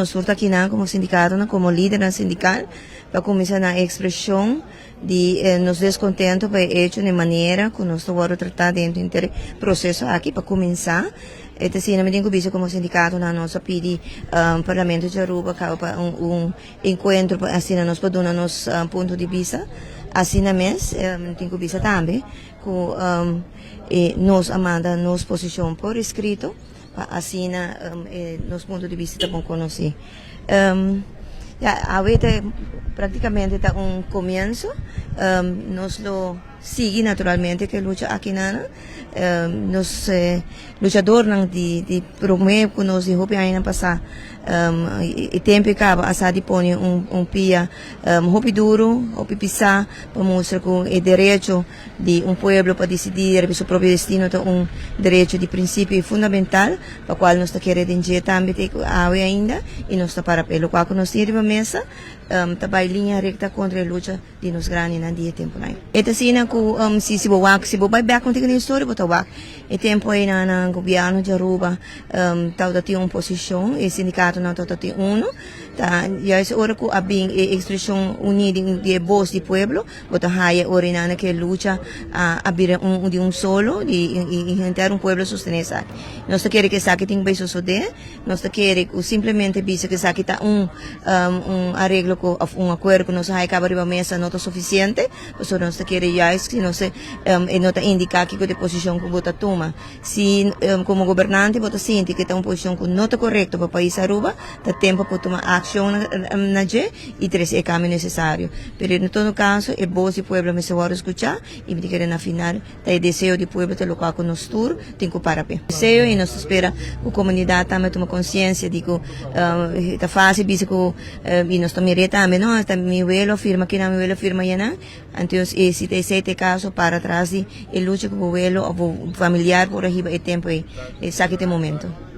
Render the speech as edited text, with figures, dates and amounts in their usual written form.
nos surta aqui como sindicato, como líder sindical, para começar a expressão de nos descontento para hecho de maneira que nós vamos tratar dentro do processo aqui para começar. Sim, na medida que como sindicato na nossa pedi Parlamento de Aruba para encontro assim nós podemos nosso ponto de vista assim na mês tem que vista também que nós amanda nos posição por escrito assim nos ponto de vista também conhecer a vez praticamente está começo nós lo sigue naturalmente que luta aqui na nos lutador de promover que nós hope ainda passar e tempo acaba asa de pôr pia hope duro hope pisar para mostrar que o direito de povo para decidir seu próprio destino é direito de princípio fundamental para qual nós queremos dizer também ainda e nós está para pelo qual nós temos a mesa está em linha recta contra a luta de nos grandes na dia tempo lá. Esta cena que se vai back contigo na história botar back e tempo aí na governo de Aruba tal da tinha posição e sindicato não tal tinha tá e é hora que a bem expressão unida de voz do povo botar haya hora que luta a abrir de solo de inventar povo sostener isso nós queremos que saque tem bem suceder nós queremos simplesmente bisa que saque tá arreglo com acordo que nós acaba de mesa não é suficiente por nós queremos já que nós não tá indicar que a posição que bota toma se como governante bota sente que tá uma posição que não tá correta para o país Aruba tá tempo para tomar ação na je e trazer o caminho necessário pero em todo caso o voz do povo me se vai escutar e me querer na final tá o desejo do povo te local com nós tur tem que parar bem desejo e nós espera que a comunidade também toma consciência de que tá fácil bisa que e nós também também não está mi abuelo firma que na mi abuelo firma ya na então se te esse caso para trás e luta com o abuelo ou familiar por arriba e tempo e saque este momento